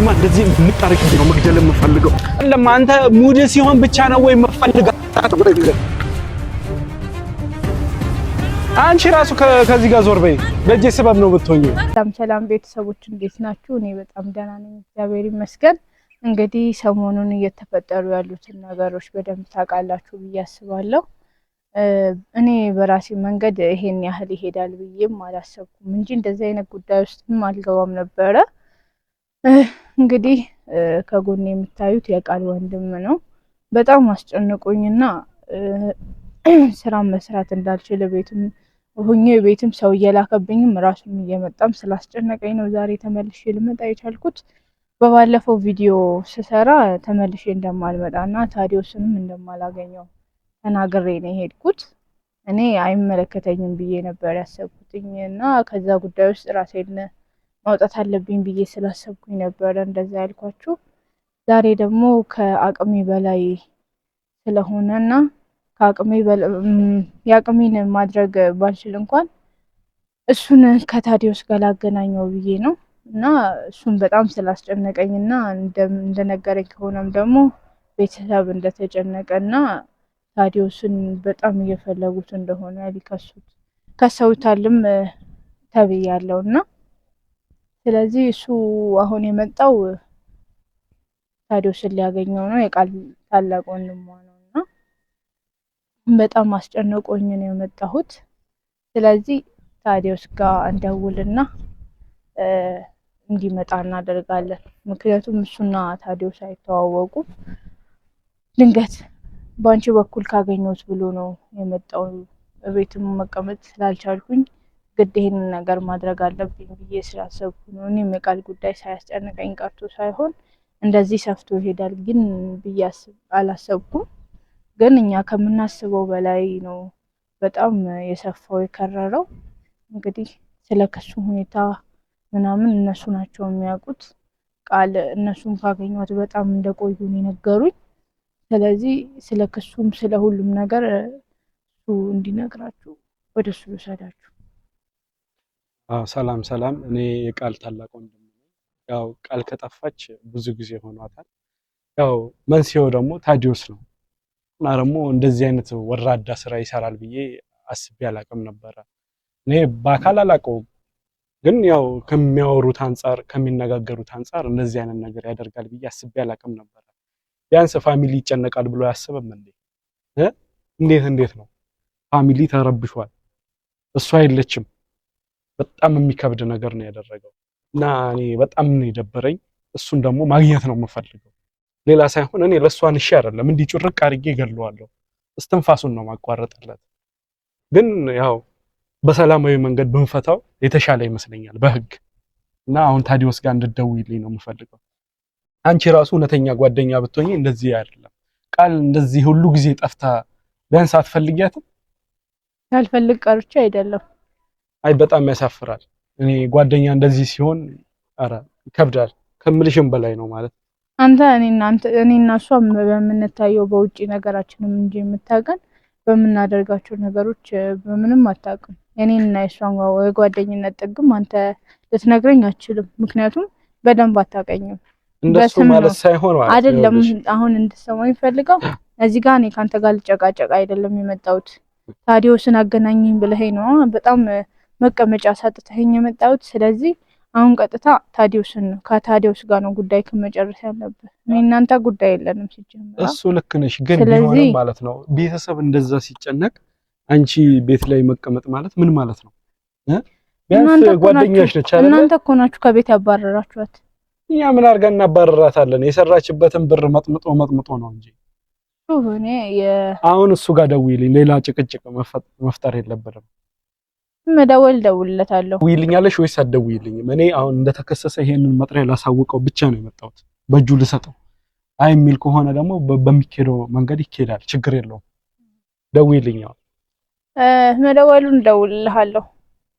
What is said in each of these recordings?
እኔማ እንደዚህ ምጣርቅ ነው መግደል የምፈልገው። ለማንተ ሙድ ሲሆን ብቻ ነው ወይ የምፈልገው? አንቺ ራሱ ከዚህ ጋር ዞር በይ። በእጄ ሰበብ ነው ብትሆኚ። ሰላም ቤተሰቦች እንዴት ናችሁ? እኔ በጣም ደህና ነኝ፣ እግዚአብሔር ይመስገን። እንግዲህ ሰሞኑን እየተፈጠሩ ያሉትን ነገሮች በደንብ ታውቃላችሁ ብዬ አስባለሁ። እኔ በራሴ መንገድ ይሄን ያህል ይሄዳል ብዬም አላሰብኩም እንጂ እንደዚህ አይነት ጉዳይ ውስጥም አልገባም ነበረ። እንግዲህ ከጎን የምታዩት የቃል ወንድም ነው። በጣም አስጨንቆኝና ስራ መስራት እንዳልችል ቤትም ሰው እየላከብኝም ራሱም እየመጣም ስላስጨነቀኝ ነው ዛሬ ተመልሼ ልመጣ የቻልኩት። በባለፈው ቪዲዮ ስሰራ ተመልሼ እንደማልመጣና ታዲዮስንም እንደማላገኘው ተናግሬ ነው የሄድኩት። እኔ አይመለከተኝም ብዬ ነበር ያሰብኩትኝ እና ከዛ ጉዳይ ውስጥ ራሴን ማውጣት አለብኝ ብዬ ስላሰብኩኝ ነበር እንደዛ ያልኳችሁ። ዛሬ ደግሞ ከአቅሜ በላይ ስለሆነና የአቅሜን ማድረግ ባልችል እንኳን እሱን ከታዲዮስ ጋር ላገናኘው ብዬ ነው እና እሱን በጣም ስላስጨነቀኝና እንደነገረኝ ከሆነም ደግሞ ቤተሰብ እንደተጨነቀና ታዲዮስን በጣም እየፈለጉት እንደሆነ ከሰውታልም ተብያለሁና ስለዚህ እሱ አሁን የመጣው ታዲዮስን ሊያገኘው ነው። የቃል ታላቅ ወንድሟ ነውና በጣም አስጨንቆኝ ነው የመጣሁት። ስለዚህ ታዲዮስ ጋር እንደውልና እንዲመጣ እናደርጋለን። ምክንያቱም እሱና ታዲዮስ አይተዋወቁም። ድንገት ባንቺ በኩል ካገኘሁት ብሎ ነው የመጣው። ቤትም መቀመጥ ስላልቻልኩኝ ግድ ይሄንን ነገር ማድረግ አለብኝ ብዬ ስላሰብኩ ነው። እኔም የቃል ጉዳይ ሳያስጨንቀኝ ቀርቶ ሳይሆን እንደዚህ ሰፍቶ ይሄዳል ግን ብዬ አላሰብኩም። ግን እኛ ከምናስበው በላይ ነው በጣም የሰፋው የከረረው። እንግዲህ ስለ ክሱ ሁኔታ ምናምን እነሱ ናቸው የሚያውቁት። ቃል እነሱም ካገኙት በጣም እንደቆዩ ነው የነገሩኝ። ስለዚህ ስለ ክሱም ስለ ሁሉም ነገር እሱ እንዲነግራችሁ ወደ እሱ ልውሰዳችሁ። ሰላም። እኔ የቃል ታላቅ ወንድም ነኝ። ያው ቃል ከጠፋች ብዙ ጊዜ ሆኗታል። ያው መንስኤው ደግሞ ታዲዮስ ነው እና ደግሞ እንደዚህ አይነት ወራዳ ስራ ይሰራል ብዬ አስቤ አላቅም ነበረ። እኔ በአካል አላውቀውም፣ ግን ያው ከሚያወሩት አንጻር ከሚነጋገሩት አንጻር እንደዚህ አይነት ነገር ያደርጋል ብዬ አስቤ አላቅም ነበረ። ቢያንስ ፋሚሊ ይጨነቃል ብሎ ያስበም እንዴ? እንዴት ነው ፋሚሊ ተረብሿል፣ እሷ አይለችም። በጣም የሚከብድ ነገር ነው ያደረገው እና እኔ በጣም ነው የደበረኝ። እሱን ደግሞ ማግኘት ነው የምፈልገው፣ ሌላ ሳይሆን እኔ ለሷ ንሽ አይደለም እንዲህ ጭርቅ አድርጌ ገለዋለሁ። እስትንፋሱን ነው ማቋረጥለት። ግን ያው በሰላማዊ መንገድ ብንፈታው የተሻለ ይመስለኛል በህግ እና አሁን ታዲዮስ ጋር እንድትደውይልኝ ነው የምፈልገው። አንቺ ራሱ እውነተኛ ጓደኛ ብትሆኚ እንደዚህ አይደለም። ቃል እንደዚህ ሁሉ ጊዜ ጠፍታ ቢያንስ አትፈልጊያትም? ያልፈልግ ቀርቼ አይደለም። አይ በጣም ያሳፍራል። እኔ ጓደኛ እንደዚህ ሲሆን አረ ይከብዳል ከምልሽም በላይ ነው ማለት። አንተ እኔና እሷ በምንታየው በውጪ ነገራችንም እንጂ የምታገን በምናደርጋቸው ነገሮች በምንም አታውቅም። እኔና እሷን የጓደኝነት ጥግም አንተ ልትነግረኝ አትችልም፣ ምክንያቱም በደንብ አታውቀኝም። እንደሱ ማለት ሳይሆን አይደለም አሁን እንድትሰማኝ ፈልገው እዚህ ጋር እኔ ካንተ ጋር ልጨቃጨቅ አይደለም የመጣሁት። ታዲዮስን አገናኝኝ ብለኸኝ ነው በጣም መቀመጫ ሳጥተኸኝ የመጣሁት። ስለዚህ አሁን ቀጥታ ታዲዮስን ነው ከታዲዮስ ጋር ነው ጉዳይ ከመጨረስ ያለብህ። እኔ እናንተ ጉዳይ የለንም ሲጀምር። እሱ ልክ ነሽ፣ ግን ቢሆንም ማለት ነው ቤተሰብ እንደዛ ሲጨነቅ አንቺ ቤት ላይ መቀመጥ ማለት ምን ማለት ነው? ቢያንስ ጓደኛሽ ነች አይደል? እናንተ እኮ ናችሁ ከቤት ያባረራችኋት። እኛ ምን አድርገን እናባረራታለን? የሰራችበትን ብር መጥምጦ ነው እንጂ። አሁን እሱ ጋር ደውይልኝ፣ ሌላ ጭቅጭቅ መፍጠር የለብንም። ደውልለታለሁ። ደውይልኛለሽ ወይስ አትደውይልኝም? እኔ አሁን እንደተከሰሰ ይሄንን መጥሪያ ላሳውቀው ብቻ ነው የመጣሁት፣ በእጁ ልሰጠው። አይ የሚል ከሆነ ደግሞ በሚኬደው መንገድ ይኬዳል፣ ችግር የለውም። ደውይልኝ። መደወሉን ደውልልሃለሁ።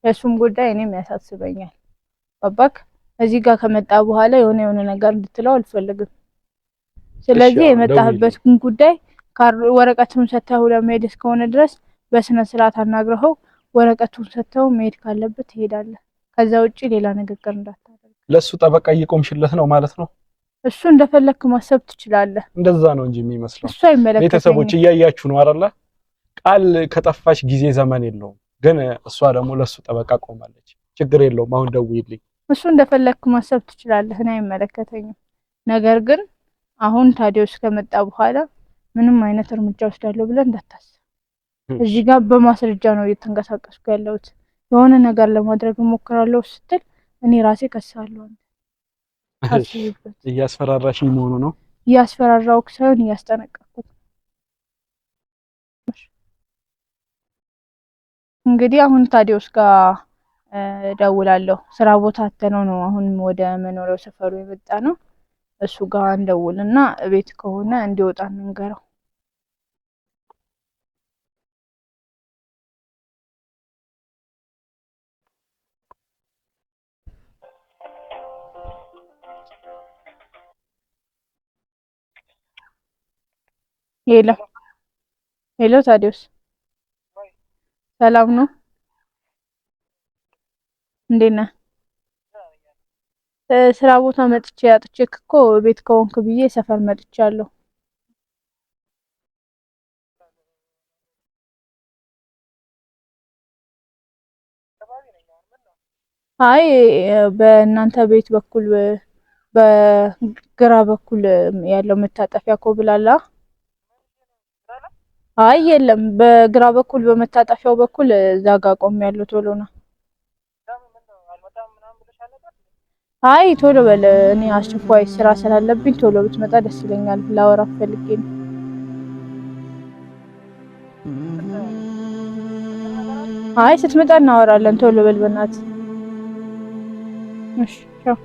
የእሱም ጉዳይ እኔም ያሳስበኛል። ባባክ እዚህ ጋር ከመጣ በኋላ የሆነ ነገር እንድትለው አልፈልግም። ስለዚህ የመጣህበት ጉዳይ ወረቀቱን ሰጥተው ለመሄድ እስከሆነ ድረስ በስነ ስርዓት አናግረኸው ወረቀቱን ሰጥተው መሄድ ካለበት ትሄዳለህ። ከዛ ውጪ ሌላ ንግግር እንዳታደርግ። ለሱ ጠበቃ እየቆምሽለት ነው ማለት ነው። እሱ እንደፈለክ ማሰብ ትችላለህ። እንደዛ ነው እንጂ የሚመስለው። እሱ አይመለከተኝም። ቤተሰቦች እያያችሁ ነው አይደለ? ቃል ከጠፋች ጊዜ ዘመን የለውም። ግን እሷ ደግሞ ለሱ ጠበቃ ቆማለች። ችግር የለውም። አሁን ደውይልኝ። እሱ እንደፈለክ ማሰብ ትችላለህ። እኔ አይመለከተኝም። ነገር ግን አሁን ታዲዮስ ከመጣ በኋላ ምንም አይነት እርምጃ ወስዳለሁ ብለህ እንዳታስብ። እዚህ ጋር በማስረጃ ነው እየተንቀሳቀስኩ ያለሁት። የሆነ ነገር ለማድረግ እሞክራለሁ ስትል እኔ ራሴ ከሳለሁ። አንተ እያስፈራራሽኝ መሆኑ ነው? እያስፈራራሁህ ሳይሆን እያስጠነቀቅኩህ። እንግዲህ አሁን ታዲዮስ ጋር ደውላለሁ። ስራ ቦታ አተነው ነው አሁን ወደ መኖሪያው ሰፈሩ የመጣ ነው። እሱ ጋር እንደውልና ቤት ከሆነ እንዲወጣ እንንገረው። ሄሎ ሄሎ፣ ታዲዮስ ሰላም ነው? እንዴት ነህ? ስራ ቦታ መጥቼ አጥቼክ እኮ ቤት ከሆንክ ብዬ ሰፈር መጥቻለሁ። አይ በእናንተ ቤት በኩል በግራ በኩል ያለው መታጠፊያ ኮብላላ። አይ የለም፣ በግራ በኩል በመታጠፊያው በኩል እዛ ጋር ቆሜያለሁ። ቶሎ ነው። አይ ቶሎ በል፣ እኔ አስቸኳይ ስራ ስላለብኝ ቶሎ ብትመጣ ደስ ይለኛል። ላወራ ፈልጌ ነው። አይ ስትመጣ እናወራለን። ቶሎ በል በእናትህ። እሺ ቻው።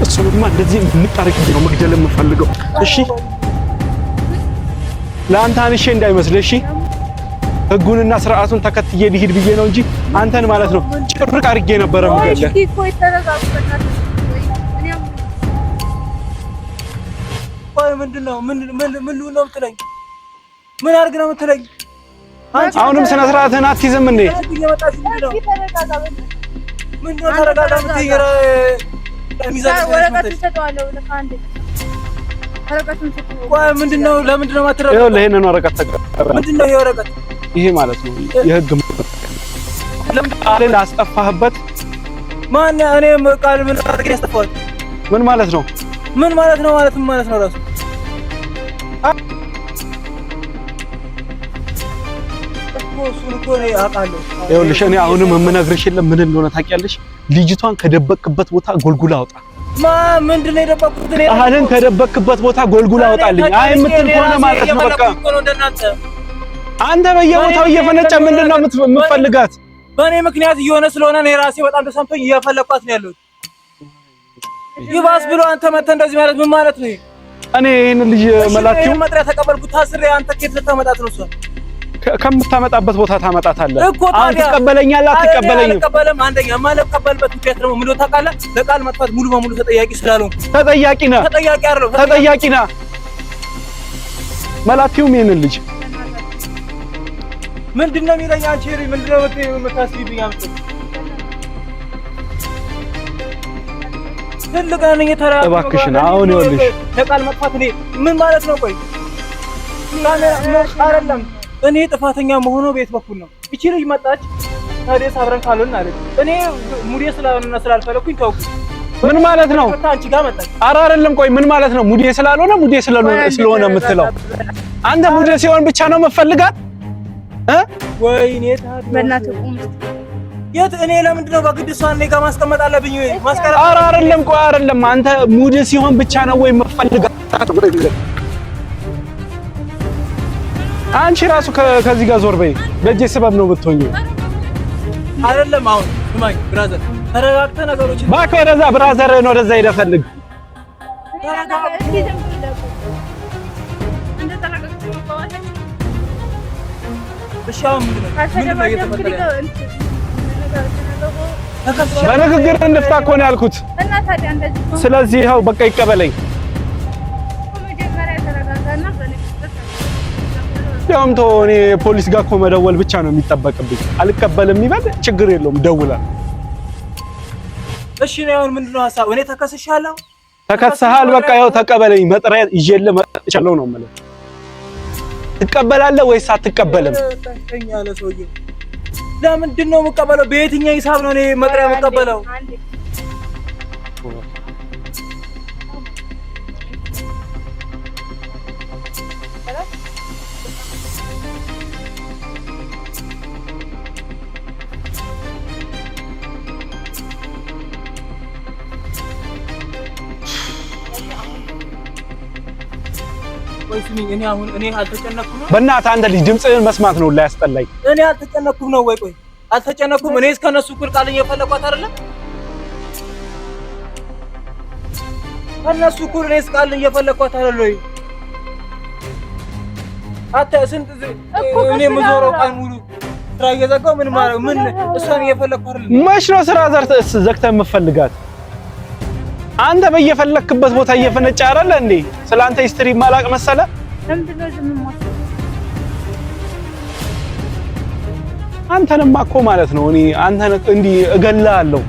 እሱማ እንደዚህ እንጣርቅ ነው መግደል የምፈልገው። እሺ ለአንተ አንሼ እንዳይመስልህ። እሺ ህጉንና ስርዓቱን ተከትዬ ልሂድ ብዬ ነው እንጂ አንተን ማለት ነው ጭርቅ አድርጌ ነበረ የምገለህ። ምንድነው? ምን ነው የምትለኝ? ምን አድርግ ነው የምትለኝ? አሁንም ስነ ስርዓትህን አትይዝም እንዴ? ምንድነው ተረጋጋ የምትይኝ? ምንድነው? ለምንድነው የማትረጋጋው? ይኸውልህ ይሄንን ወረቀት ተቀበል። ምንድነው ይሄ ወረቀት? ይሄ ማለት ነው የህግ ቃልን አስጠፋህበት። ማን? እኔ ቃል ምን አድርጌ ያስጠፋሁት? ምን ማለት ነው? ምን ማለት ነው? ምን ማለት ነው ራሱ? እሱን እኮ እኔ አውቃለሁ። ይኸውልሽ እኔ አሁንም የምነግርሽ የለም ምን እንደሆነ ታውቂያለሽ? ልጅቷን ከደበቅበት ቦታ ጎልጉላ አውጣ። ምንድነው የደበቅኩት? ቃልን ከደበቅበት ቦታ ጎልጉላ አውጣልኝ። አይ የምትል ከሆነ ማለት ነው በቃ አንተ በየቦታው እየፈነጨ ምንድነው የምትፈልጋት? በእኔ ምክንያት እየሆነ ስለሆነ እኔ ራሴ በጣም ተሰምቶኝ እየፈለኳት ነው ያለሁት። ይባስ ብሎ አንተ መተህ እንደዚህ ማለት ምን ማለት ነው? እኔ ይሄን ልጅ መላክዩ መጥሪያ ተቀበልኩት። ታስሬ አንተ ከየት ልታመጣት ነው? እሷ ከምታመጣበት ቦታ ታመጣታለህ። አሁን ትቀበለኛለህ አትቀበለኝም? አልቀበልም። አንደኛ የማልቀበልበት ምክንያት ደግሞ ምን ታውቃለህ? ለቃል መጥፋት ሙሉ በሙሉ ተጠያቂ ስላልሆንኩ። ተጠያቂ ነህ። ተጠያቂ አይደለሁ። ተጠያቂ ነህ። መላቲውም ይሄንን ልጅ ምንድነው የሚለኝ? አንቺ ምንድነው የምታስቢብኝ? አምጥ ትልቅ ነኝ ተራ እባክሽን አሁን ይኸውልሽ ለቃል መጥፋት እኔ ምን ማለት ነው? ቆይ አይደለም እኔ ጥፋተኛ መሆኑ ቤት በኩል ነው። እቺ ልጅ መጣች ታዲያ አብረን ካልሆነ አለች። እኔ ሙዴ ስላልሆነና ስላልፈለኩኝ ተውኩ። ምን ማለት ነው? አንቺ ጋር መጣች። ኧረ አይደለም ቆይ ምን ማለት ነው? ሙዴ ስላልሆነ ስለሆነ የምትለው አንተ ሙዴ ሲሆን ብቻ ነው የምትፈልጋት? ወይኔ ታዲያ በእናትህ ቁም። የት እኔ ለምንድን ነው በግድ እሷን እኔ ጋር ማስቀመጥ አለብኝ ወይ? ማስቀመጥ ኧረ አይደለም ቆይ አይደለም አንተ ሙዴ ሲሆን ብቻ ነው ወይ የምትፈልጋት? አንቺ ራሱ ከዚህ ጋር ዞር በይ። በእጄ ስበብ ነው ብትሆኚው አይደለም። አሁን ስማኝ ብራዘር፣ ተረጋግተህ ነገሮችን እባክህ ወደዛ ብራዘርህን ወደዛ ሄደህ ፈልግ። እሺ አሁን ምንድን ነው እየተፈጠረ ያለው? በንግግር እንፍታ እኮ ነው ያልኩት። ስለዚህ ይኸው በቃ ይቀበለኝ። ያውም ተው እኔ ፖሊስ ጋር እኮ መደወል ብቻ ነው የሚጠበቅብኝ። አልቀበልም ይበል ችግር የለውም ደውላለሁ። እሺ ነው አሁን ምንድነው ሐሳብ? እኔ ተከስሻለሁ። ተከሰሃል በቃ ይኸው ተቀበለኝ። መጥሪያ ይዤልህ መጥቻለሁ ነው የምልህ። ትቀበላለህ ወይስ አትቀበልም? ተኛለ ሰውዬ ለምንድን ነው የምቀበለው? በየትኛው ሂሳብ ነው እኔ መጥሪያ የምቀበለው? ወይ ስሚኝ፣ እኔ አልተጨነኩም ነው። በእናትህ አንተ ልጅ ድምፅህን መስማት ነው ላይ ያስጠላኝ። እኔ አልተጨነኩም ነው ወይ? ቆይ አልተጨነኩም። እኔ እስከነሱ እኩል ቃል እየፈለኳት አይደለም። ከነሱ እኩል እኔ ቃል እየፈለኳት አይደለም ወይ? አታ ስንት እኔ የምዞረው ቀን ሙሉ ስራ እየዘጋሁ ምን እሷን እየፈለኳት አይደለም። መች ነው ስራ ዘግተህ የምትፈልጋት? አንተ በየፈለክበት ቦታ እየፈነጨ አይደለ እንዴ? ስላንተ ሂስትሪ ማላቅ መሰለ? ለምንድነው ዝም ማለት? አንተንማ እኮ ማለት ነው እኔ አንተን እንዲህ እገልሃለሁ።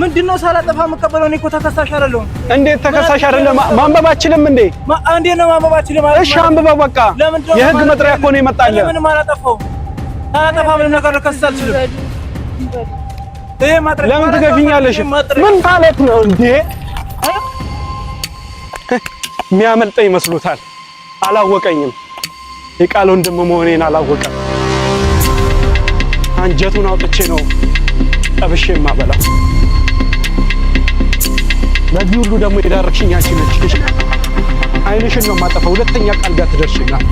ምንድነው ሳላጠፋ የምቀበለው? እኔ እኮ ተከሳሽ አይደለሁም። እንዴት ተከሳሽ አይደለም? ማንበብ አችልም እንዴ? እንዴት ነው ማንበብ አችልም? እሺ አንብበው በቃ። የህግ መጥሪያ እኮ ነው የመጣልህ። ምንም አላጠፋሁም። ሳላጠፋ ምንም ነገር ልከስስ አልችልም። ለምን ትገፊኛለሽ? ምን ማለት ነው እንዴ? የሚያመልጠኝ መስሎታል። አላወቀኝም። የቃል ወንድም መሆኔን አላወቀም። አንጀቱን አውጥቼ ነው ጠብሼ የማበላው። ለዚህ ሁሉ ደግሞ የዳረክሽኝ አንቺ ነሽ። አይንሽን ነው የማጠፋው። ሁለተኛ ቃል ጋር ትደርሽኛል።